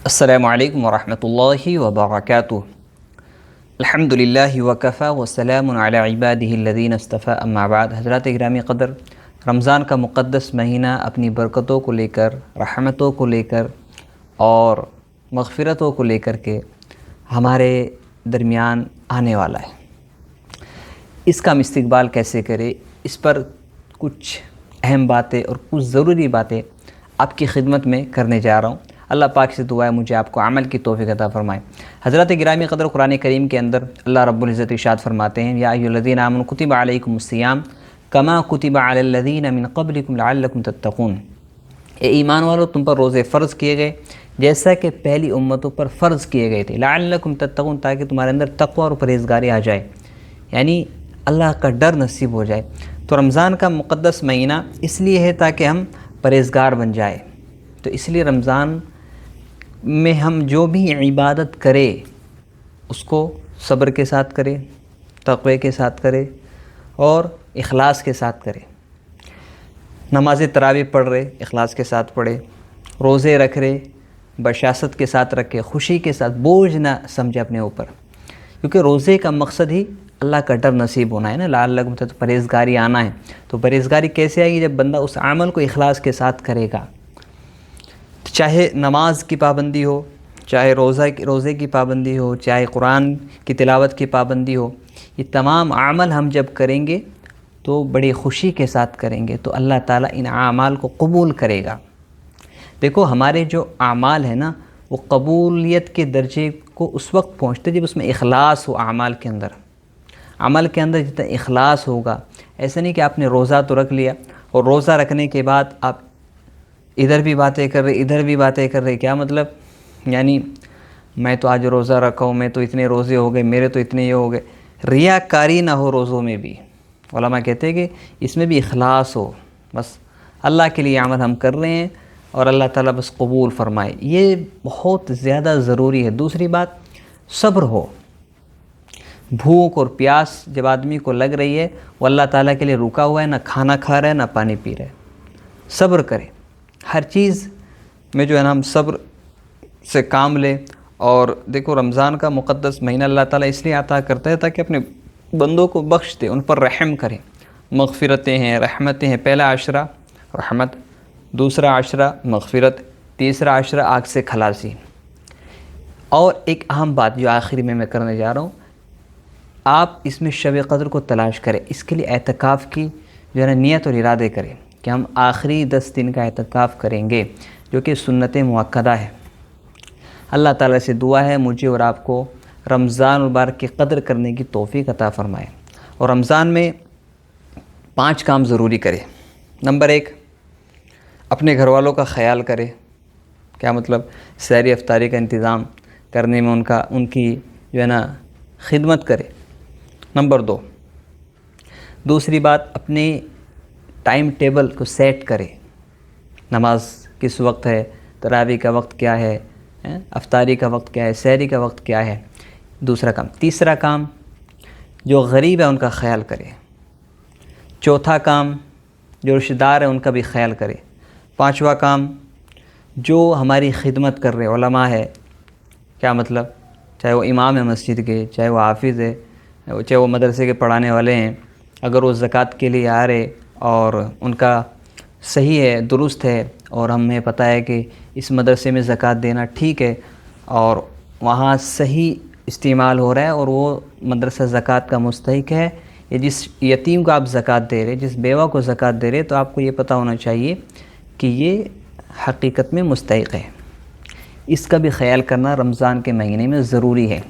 السلام علیکم ورحمۃ اللہ وبرکاتہ۔ الحمد للہ وکفی وسلام علی عبادہ الذین اصطفیٰ، اما بعد۔ حضرات گرامی قدر، رمضان کا مقدس مہینہ اپنی برکتوں کو لے کر، رحمتوں کو لے کر اور مغفرتوں کو لے کر کے ہمارے درمیان آنے والا ہے۔ اس کا ہم استقبال کیسے کریں، اس پر کچھ اہم باتیں اور کچھ ضروری باتیں آپ کی خدمت میں کرنے جا رہا ہوں۔ اللہ پاک سے دعا ہے مجھے آپ کو عمل کی توفیق عطا فرمائے۔ حضرات گرامی قدر، قرآن کریم کے اندر اللہ رب العزت ارشاد فرماتے ہیں، یا ایھا الذین آمنوا کتب علیکم الصیام کما کتب علی الذین من قبلکم لعلکم تتقون۔ اے ایمان والو، تم پر روزے فرض کیے گئے جیسا کہ پہلی امتوں پر فرض کیے گئے تھے، لعلکم تتقون، تاکہ تمہارے اندر تقوی اور پرہیزگاری آ جائے، یعنی اللہ کا ڈر نصیب ہو جائے۔ تو رمضان کا مقدس مہینہ اس لیے ہے تاکہ ہم پرہیزگار بن جائے۔ تو اس لیے رمضان میں ہم جو بھی عبادت کرے اس کو صبر کے ساتھ کرے، تقوی کے ساتھ کرے اور اخلاص کے ساتھ کرے۔ نماز تراویح پڑھ رہے اخلاص کے ساتھ پڑھے، روزے رکھ رہے بشاشت کے ساتھ رکھے، خوشی کے ساتھ، بوجھ نہ سمجھے اپنے اوپر، کیونکہ روزے کا مقصد ہی اللہ کا ڈر نصیب ہونا ہے نا، لعلکم تتقون، پرہیزگاری آنا ہے۔ تو پرہیزگاری کیسے آئے گی؟ جب بندہ اس عمل کو اخلاص کے ساتھ کرے گا، چاہے نماز کی پابندی ہو، چاہے روزے کی پابندی ہو، چاہے قرآن کی تلاوت کی پابندی ہو، یہ تمام اعمال ہم جب کریں گے تو بڑی خوشی کے ساتھ کریں گے تو اللہ تعالیٰ ان اعمال کو قبول کرے گا۔ دیکھو، ہمارے جو اعمال ہیں نا، وہ قبولیت کے درجے کو اس وقت پہنچتے جب اس میں اخلاص ہو۔ اعمال کے اندر، عمل کے اندر جتنا اخلاص ہوگا، ایسا نہیں کہ آپ نے روزہ تو رکھ لیا اور روزہ رکھنے کے بعد آپ ادھر بھی باتیں کر رہے ادھر بھی باتیں کر رہے، کیا مطلب؟ یعنی میں تو آج روزہ رکھا ہوں، میں تو اتنے روزے ہو گئے، میرے تو اتنے یہ ہو گئے۔ ریاکاری نہ ہو روزوں میں بھی، علماء کہتے ہیں کہ اس میں بھی اخلاص ہو، بس اللہ کے لیے عمل ہم کر رہے ہیں اور اللہ تعالیٰ بس قبول فرمائے، یہ بہت زیادہ ضروری ہے۔ دوسری بات، صبر ہو۔ بھوک اور پیاس جب آدمی کو لگ رہی ہے، وہ اللہ تعالیٰ کے لیے رکا ہوا ہے، نہ کھانا کھا رہا ہے نہ پانی پی رہا ہے، صبر کرے۔ ہر چیز میں جو ہے نا ہم صبر سے کام لیں۔ اور دیکھو، رمضان کا مقدس مہینہ اللہ تعالیٰ اس لیے عطا کرتا ہے تاکہ اپنے بندوں کو بخش دے، ان پر رحم کرے۔ مغفرتیں ہیں، رحمتیں ہیں۔ پہلا عشرہ رحمت، دوسرا عشرہ مغفرت، تیسرا عشرہ آگ سے خلاصی۔ اور ایک اہم بات جو آخری میں کرنے جا رہا ہوں، آپ اس میں شب قدر کو تلاش کریں۔ اس کے لیے اعتکاف کی جو ہے نا نیت اور ارادے کریں کہ ہم آخری 10 دن کا اعتکاف کریں گے، جو کہ سنت مؤکدہ ہے۔ اللہ تعالیٰ سے دعا ہے مجھے اور آپ کو رمضان المبارک کی قدر کرنے کی توفیق عطا فرمائے۔ اور رمضان میں 5 کام ضروری کرے۔ نمبر 1، اپنے گھر والوں کا خیال کرے۔ کیا مطلب؟ سحری افطاری کا انتظام کرنے میں ان کی جو ہے نا خدمت کرے۔ نمبر 2، دوسری بات، اپنے ٹائم ٹیبل کو سیٹ کرے۔ نماز کس وقت ہے، تراویح کا وقت کیا ہے، افطاری کا وقت کیا ہے، سحری کا وقت کیا ہے۔ دوسرا کام۔ تیسرا کام، جو غریب ہے ان کا خیال کرے۔ چوتھا کام، جو رشتہ دار ہیں ان کا بھی خیال کرے۔ پانچواں کام، جو ہماری خدمت کر رہے علماء ہے، کیا مطلب؟ چاہے وہ امام ہے مسجد کے، چاہے وہ حافظ ہے، چاہے وہ مدرسے کے پڑھانے والے ہیں، اگر وہ زکوٰۃ کے لیے آ رہے اور ان کا صحیح ہے، درست ہے، اور ہمیں پتہ ہے کہ اس مدرسے میں زکوٰۃ دینا ٹھیک ہے اور وہاں صحیح استعمال ہو رہا ہے اور وہ مدرسہ زکوٰۃ کا مستحق ہے، یا جس یتیم کو آپ زکوٰۃ دے رہے، جس بیوہ کو زکوٰۃ دے رہے، تو آپ کو یہ پتہ ہونا چاہیے کہ یہ حقیقت میں مستحق ہے۔ اس کا بھی خیال کرنا رمضان کے مہینے میں ضروری ہے۔